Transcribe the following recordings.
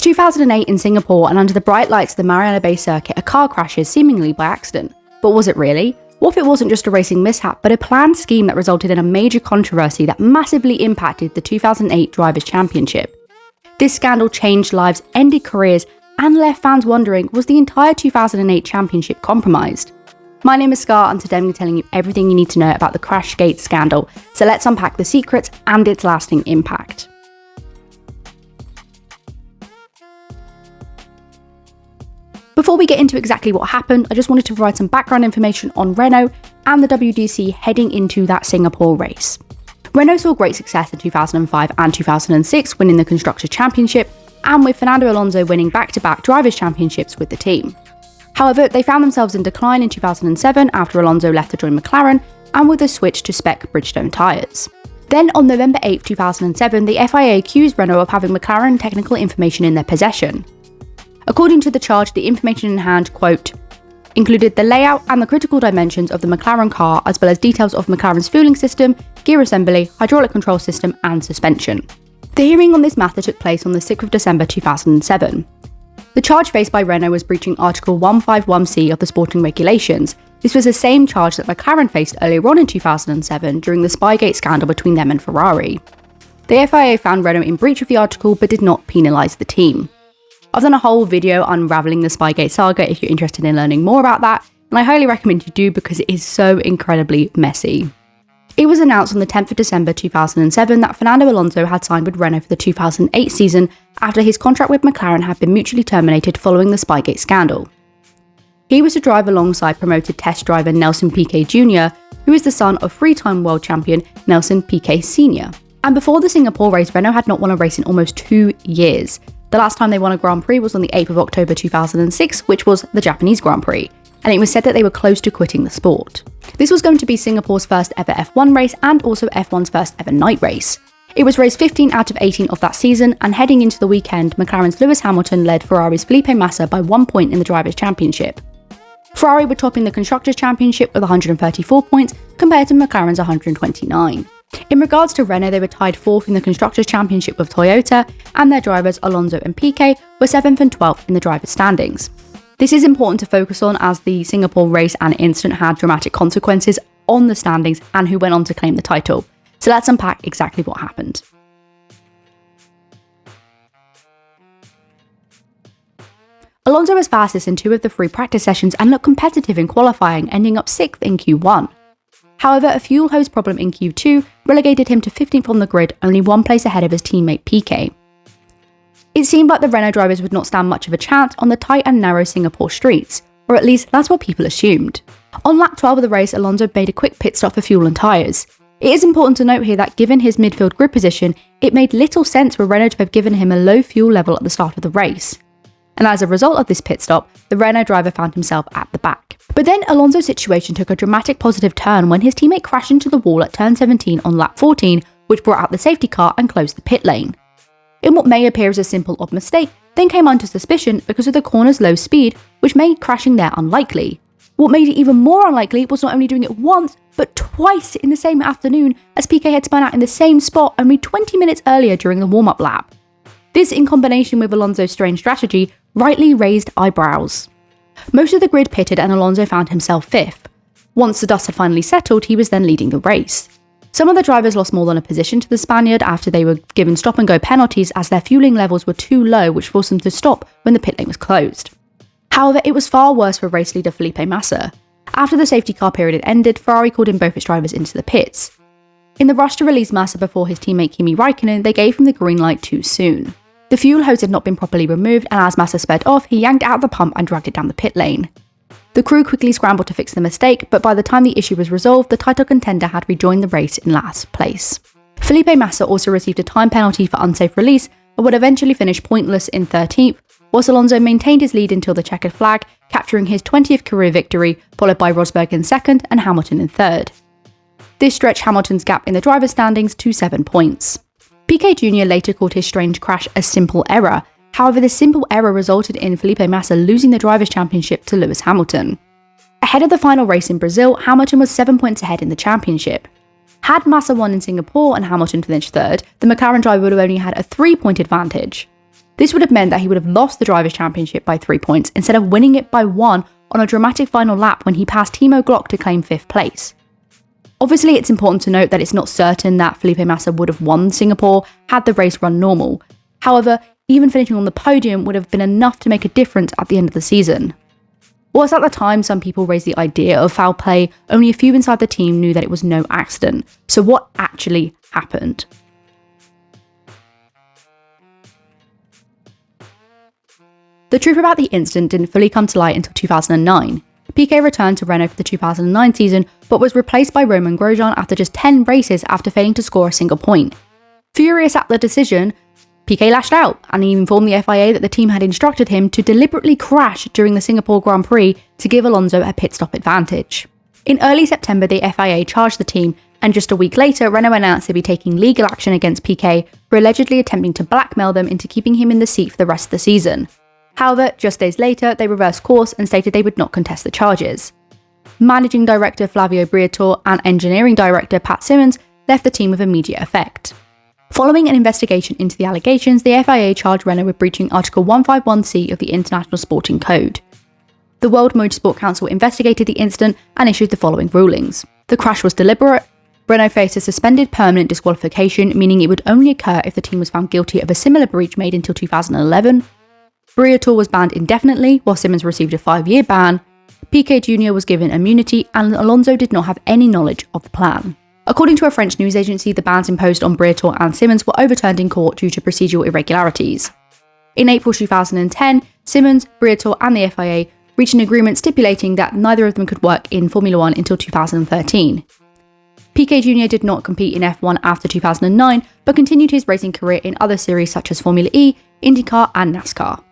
2008 in Singapore, and under the bright lights of the Marina Bay circuit, a car crashes seemingly by accident. But was it really? What if it wasn't just a racing mishap, but a planned scheme that resulted in a major controversy that massively impacted the 2008 Drivers' Championship? This scandal changed lives, ended careers, and left fans wondering, was the entire 2008 championship compromised? My name is Scar, and today I'm going to be telling you everything you need to know about the Crashgate scandal, so let's unpack the secrets and its lasting impact. Before we get into exactly what happened, I just wanted to provide some background information on Renault and the WDC heading into that Singapore race. Renault saw great success in 2005 and 2006, winning the Constructors' Championship, and with Fernando Alonso winning back-to-back Drivers' Championships with the team. However, they found themselves in decline in 2007 after Alonso left to join McLaren, and with a switch to spec Bridgestone tyres. Then on November 8, 2007, the FIA accused Renault of having McLaren technical information in their possession. According to the charge, the information in hand, quote, included the layout and the critical dimensions of the McLaren car, as well as details of McLaren's fueling system, gear assembly, hydraulic control system, and suspension. The hearing on this matter took place on the 6th of December 2007. The charge faced by Renault was breaching Article 151C of the sporting regulations. This was the same charge that McLaren faced earlier on in 2007 during the Spygate scandal between them and Ferrari. The FIA found Renault in breach of the article but did not penalise the team. I've done a whole video unravelling the Spygate saga if you're interested in learning more about that, and I highly recommend you do because it is so incredibly messy. It was announced on the 10th of December 2007 that Fernando Alonso had signed with Renault for the 2008 season after his contract with McLaren had been mutually terminated following the Spygate scandal. He was to drive alongside promoted test driver Nelson Piquet Jr., who is the son of three-time world champion Nelson Piquet Sr. And before the Singapore race, Renault had not won a race in almost 2 years. The last time they won a Grand Prix was on the 8th of October 2006, which was the Japanese Grand Prix, and it was said that they were close to quitting the sport. This was going to be Singapore's first ever F1 race and also F1's first ever night race. It was race 15 out of 18 of that season, and heading into the weekend, McLaren's Lewis Hamilton led Ferrari's Felipe Massa by 1 point in the Drivers' Championship. Ferrari were topping the Constructors' Championship with 134 points compared to McLaren's 129. In regards to Renault, they were tied 4th in the Constructors' Championship with Toyota, and their drivers Alonso and Piquet were 7th and 12th in the drivers' standings. This is important to focus on as the Singapore race and incident had dramatic consequences on the standings and who went on to claim the title. So let's unpack exactly what happened. Alonso was fastest in 2 of the 3 practice sessions and looked competitive in qualifying, ending up 6th in Q1. However, a fuel hose problem in Q2 relegated him to 15th on the grid, only 1 place ahead of his teammate Piquet. It seemed like the Renault drivers would not stand much of a chance on the tight and narrow Singapore streets, or at least that's what people assumed. On lap 12 of the race, Alonso made a quick pit stop for fuel and tyres. It is important to note here that given his midfield grid position, it made little sense for Renault to have given him a low fuel level at the start of the race. And as a result of this pit stop, the Renault driver found himself at the back. But then Alonso's situation took a dramatic positive turn when his teammate crashed into the wall at turn 17 on lap 14, which brought out the safety car and closed the pit lane. In what may appear as a simple odd mistake, then came under suspicion because of the corner's low speed, which made crashing there unlikely. What made it even more unlikely was not only doing it once, but twice in the same afternoon, as Piquet had spun out in the same spot only 20 minutes earlier during the warm-up lap. This, in combination with Alonso's strange strategy, rightly raised eyebrows. Most of the grid pitted and Alonso found himself 5th. Once the dust had finally settled, he was then leading the race. Some of the drivers lost more than a position to the Spaniard after they were given stop-and-go penalties as their fueling levels were too low, which forced them to stop when the pit lane was closed. However, it was far worse for race leader Felipe Massa. After the safety car period had ended, Ferrari called in both its drivers into the pits. In the rush to release Massa before his teammate Kimi Raikkonen, they gave him the green light too soon. The fuel hose had not been properly removed, and as Massa sped off, he yanked out the pump and dragged it down the pit lane. The crew quickly scrambled to fix the mistake, but by the time the issue was resolved, the title contender had rejoined the race in last place. Felipe Massa also received a time penalty for unsafe release, but would eventually finish pointless in 13th, whilst Alonso maintained his lead until the checkered flag, capturing his 20th career victory, followed by Rosberg in 2nd and Hamilton in 3rd. This stretched Hamilton's gap in the driver's standings to 7 points. Piquet Jr. later called his strange crash a simple error. However, this simple error resulted in Felipe Massa losing the Drivers' Championship to Lewis Hamilton. Ahead of the final race in Brazil, Hamilton was 7 points ahead in the championship. Had Massa won in Singapore and Hamilton finished 3rd, the McLaren driver would have only had a 3-point advantage. This would have meant that he would have lost the Drivers' Championship by 3 points instead of winning it by 1 on a dramatic final lap when he passed Timo Glock to claim 5th place. Obviously, it's important to note that it's not certain that Felipe Massa would have won Singapore had the race run normal. However, even finishing on the podium would have been enough to make a difference at the end of the season. Whilst at the time some people raised the idea of foul play, only a few inside the team knew that it was no accident. So what actually happened? The truth about the incident didn't fully come to light until 2009. Piquet returned to Renault for the 2009 season, but was replaced by Romain Grosjean after just 10 races after failing to score a single point. Furious at the decision, Piquet lashed out, and he informed the FIA that the team had instructed him to deliberately crash during the Singapore Grand Prix to give Alonso a pit stop advantage. In early September, the FIA charged the team, and just a week later, Renault announced they'd be taking legal action against Piquet for allegedly attempting to blackmail them into keeping him in the seat for the rest of the season. However, just days later, they reversed course and stated they would not contest the charges. Managing Director Flavio Briatore and Engineering Director Pat Simmons left the team with immediate effect. Following an investigation into the allegations, the FIA charged Renault with breaching Article 151C of the International Sporting Code. The World Motorsport Council investigated the incident and issued the following rulings. The crash was deliberate. Renault faced a suspended permanent disqualification, meaning it would only occur if the team was found guilty of a similar breach made until 2011. Briatore was banned indefinitely, while Simmons received a 5-year ban. Piquet Jr. was given immunity, and Alonso did not have any knowledge of the plan. According to a French news agency, the bans imposed on Briatore and Simmons were overturned in court due to procedural irregularities. In April 2010, Simmons, Briatore and the FIA reached an agreement stipulating that neither of them could work in Formula 1 until 2013. Piquet Jr. did not compete in F1 after 2009, but continued his racing career in other series such as Formula E, IndyCar and NASCAR.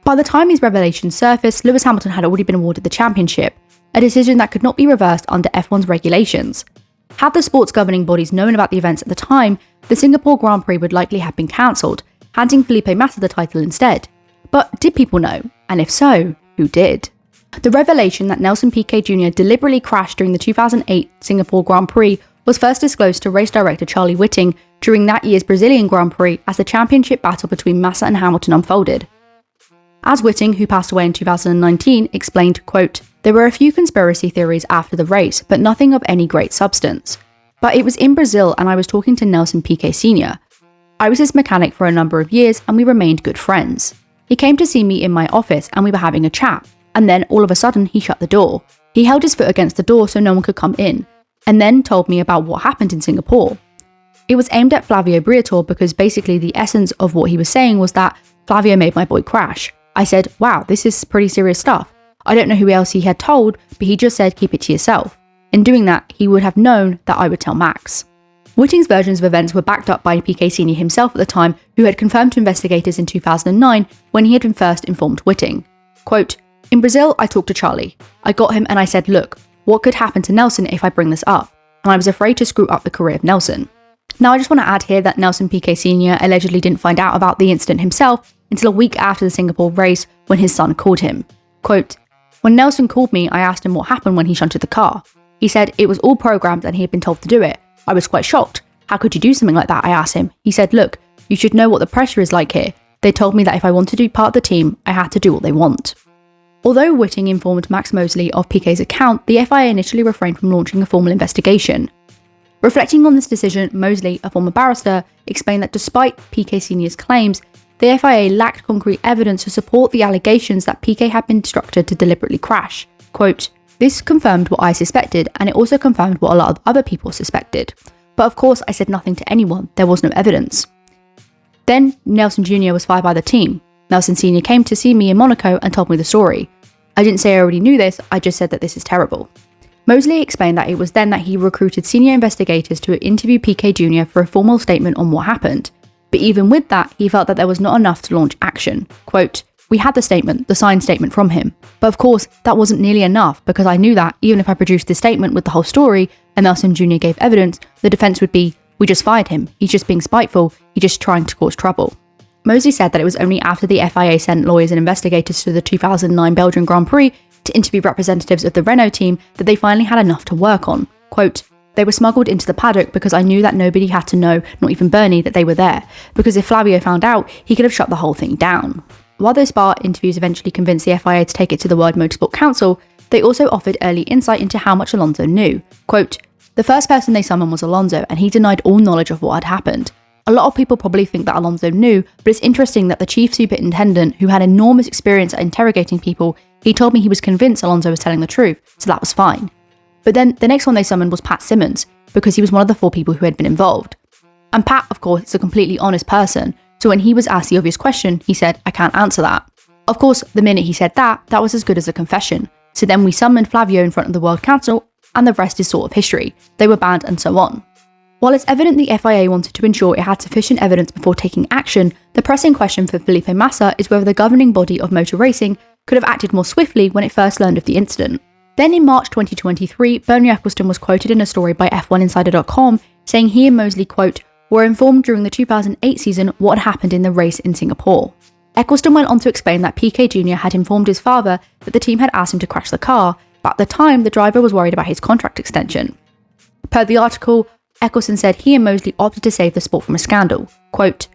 By the time these revelations surfaced, Lewis Hamilton had already been awarded the championship, a decision that could not be reversed under F1's regulations. Had the sports governing bodies known about the events at the time, the Singapore Grand Prix would likely have been cancelled, handing Felipe Massa the title instead. But did people know? And if so, who did? The revelation that Nelson Piquet Jr. deliberately crashed during the 2008 Singapore Grand Prix was first disclosed to race director Charlie Whiting during that year's Brazilian Grand Prix as the championship battle between Massa and Hamilton unfolded. As Whiting, who passed away in 2019, explained, quote, "There were a few conspiracy theories after the race, but nothing of any great substance. But it was in Brazil and I was talking to Nelson Piquet Sr. I was his mechanic for a number of years and we remained good friends. He came to see me in my office and we were having a chat, and then all of a sudden he shut the door. He held his foot against the door so no one could come in, and then told me about what happened in Singapore. It was aimed at Flavio Briatore because basically the essence of what he was saying was that Flavio made my boy crash. I said, wow, this is pretty serious stuff. I don't know who else he had told, but he just said keep it to yourself. In doing that, he would have known that I would tell Max." Whiting's versions of events were backed up by Piquet Sr. himself at the time, who had confirmed to investigators in 2009 when he had been first informed Whiting. Quote, "In Brazil, I talked to Charlie. I got him and I said, look, what could happen to Nelson if I bring this up? And I was afraid to screw up the career of Nelson." Now I just want to add here that Nelson Piquet Sr. allegedly didn't find out about the incident himself until a week after the Singapore race when his son called him. Quote, "When Nelson called me, I asked him what happened when he shunted the car. He said it was all programmed and he had been told to do it. I was quite shocked. How could you do something like that? I asked him. He said, look, you should know what the pressure is like here. They told me that if I wanted to be part of the team, I had to do what they want." Although Whiting informed Max Mosley of Piquet's account, the FIA initially refrained from launching a formal investigation. Reflecting on this decision, Mosley, a former barrister, explained that despite Piquet Sr.'s claims, the FIA lacked concrete evidence to support the allegations that Piquet had been instructed to deliberately crash. Quote, "This confirmed what I suspected, and it also confirmed what a lot of other people suspected. But of course, I said nothing to anyone. There was no evidence." Then, Nelson Jr. was fired by the team. Nelson Sr. came to see me in Monaco and told me the story. I didn't say I already knew this, I just said that this is terrible. Mosley explained that it was then that he recruited senior investigators to interview Piquet Jr. for a formal statement on what happened. But even with that, he felt that there was not enough to launch action. Quote, "We had the statement, the signed statement from him. But of course, that wasn't nearly enough because I knew that even if I produced this statement with the whole story and Nelson Jr. gave evidence, the defense would be, we just fired him. He's just being spiteful. He's just trying to cause trouble." Mosley said that it was only after the FIA sent lawyers and investigators to the 2009 Belgian Grand Prix to interview representatives of the Renault team that they finally had enough to work on. Quote, They were smuggled into the paddock because I knew that nobody had to know, not even Bernie, that they were there, because if Flavio found out, he could have shut the whole thing down. While those Spa interviews eventually convinced the FIA to take it to the World Motorsport Council, they also offered early insight into how much Alonso knew. Quote, "The first person they summoned was Alonso, and he denied all knowledge of what had happened. A lot of people probably think that Alonso knew, but it's interesting that the chief superintendent, who had enormous experience at interrogating people, he told me he was convinced Alonso was telling the truth, so that was fine. But then the next one they summoned was Pat Simmons, because he was one of the 4 people who had been involved. And Pat, of course, is a completely honest person, so when he was asked the obvious question, he said, I can't answer that. Of course, the minute he said that was as good as a confession. So then we summoned Flavio in front of the World Council, and the rest is sort of history. They were banned and so on." While it's evident the FIA wanted to ensure it had sufficient evidence before taking action, the pressing question for Felipe Massa is whether the governing body of motor racing could have acted more swiftly when it first learned of the incident. Then in March 2023, Bernie Ecclestone was quoted in a story by F1Insider.com saying he and Mosley, quote, "were informed during the 2008 season what happened in the race in Singapore." Ecclestone went on to explain that Piquet Jr. had informed his father that the team had asked him to crash the car, but at the time the driver was worried about his contract extension. Per the article, Ecclestone said he and Mosley opted to save the sport from a scandal. Quote,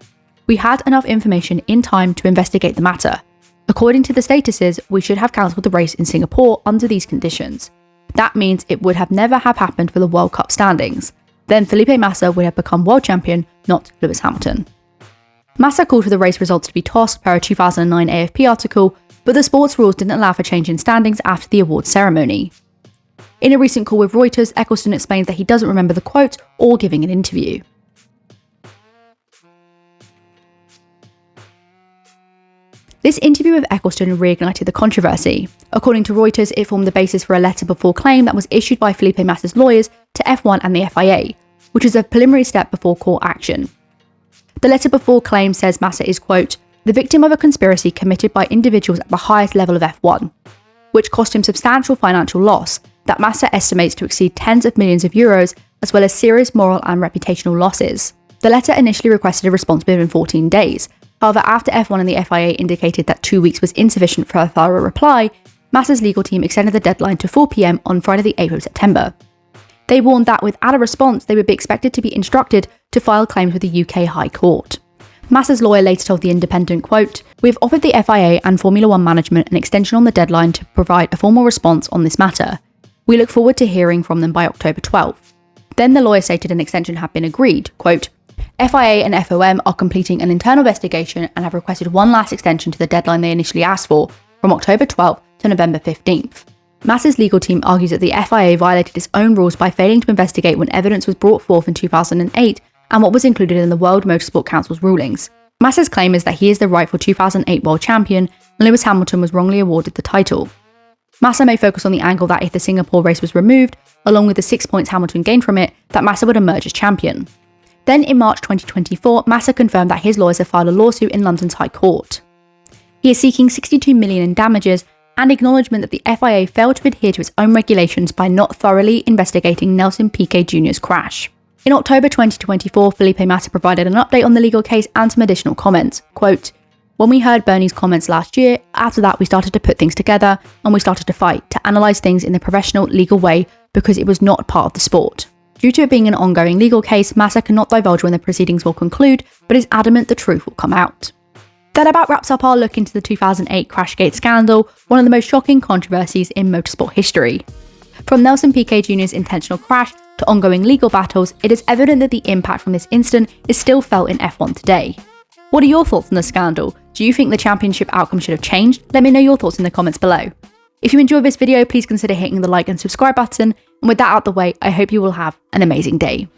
"We had enough information in time to investigate the matter. According to the statuses, we should have cancelled the race in Singapore under these conditions. That means it would have never have happened for the World Cup standings. Then Felipe Massa would have become world champion, not Lewis Hamilton." Massa called for the race results to be tossed per a 2009 AFP article, but the sports rules didn't allow for change in standings after the awards ceremony. In a recent call with Reuters, Ecclestone explained that he doesn't remember the quote or giving an interview. This interview with Ecclestone reignited the controversy. According to Reuters, it formed the basis for a letter before claim that was issued by Felipe Massa's lawyers to F1 and the FIA, which is a preliminary step before court action. The letter before claim says Massa is, quote, "the victim of a conspiracy committed by individuals at the highest level of F1, which cost him substantial financial loss that Massa estimates to exceed tens of millions of euros, as well as serious moral and reputational losses." The letter initially requested a response within 14 days. However, after F1 and the FIA indicated that 2 weeks was insufficient for a thorough reply, Massa's legal team extended the deadline to 4 PM on Friday the 8th of September. They warned that without a response, they would be expected to be instructed to file claims with the UK High Court. Massa's lawyer later told The Independent, quote, "We've offered the FIA and Formula One management an extension on the deadline to provide a formal response on this matter. We look forward to hearing from them by October 12th. Then the lawyer stated an extension had been agreed, quote, "FIA and FOM are completing an internal investigation and have requested one last extension to the deadline they initially asked for, from October 12th to November 15th. Massa's legal team argues that the FIA violated its own rules by failing to investigate when evidence was brought forth in 2008 and what was included in the World Motorsport Council's rulings. Massa's claim is that he is the rightful 2008 world champion and Lewis Hamilton was wrongly awarded the title. Massa may focus on the angle that if the Singapore race was removed, along with the 6 points Hamilton gained from it, that Massa would emerge as champion." Then in March 2024, Massa confirmed that his lawyers have filed a lawsuit in London's High Court. He is seeking $62 million in damages and acknowledgement that the FIA failed to adhere to its own regulations by not thoroughly investigating Nelson Piquet Jr.'s crash. In October 2024, Felipe Massa provided an update on the legal case and some additional comments. Quote, "When we heard Bernie's comments last year, after that we started to put things together and we started to fight, to analyse things in the professional, legal way because it was not part of the sport. Due to it being an ongoing legal case, Massa cannot divulge when the proceedings will conclude, but is adamant the truth will come out." That about wraps up our look into the 2008 Crashgate scandal, one of the most shocking controversies in motorsport history. From Nelson Piquet Jr.'s intentional crash to ongoing legal battles, it is evident that the impact from this incident is still felt in F1 today. What are your thoughts on the scandal? Do you think the championship outcome should have changed? Let me know your thoughts in the comments below. If you enjoyed this video, please consider hitting the like and subscribe button. And with that out the way, I hope you will have an amazing day.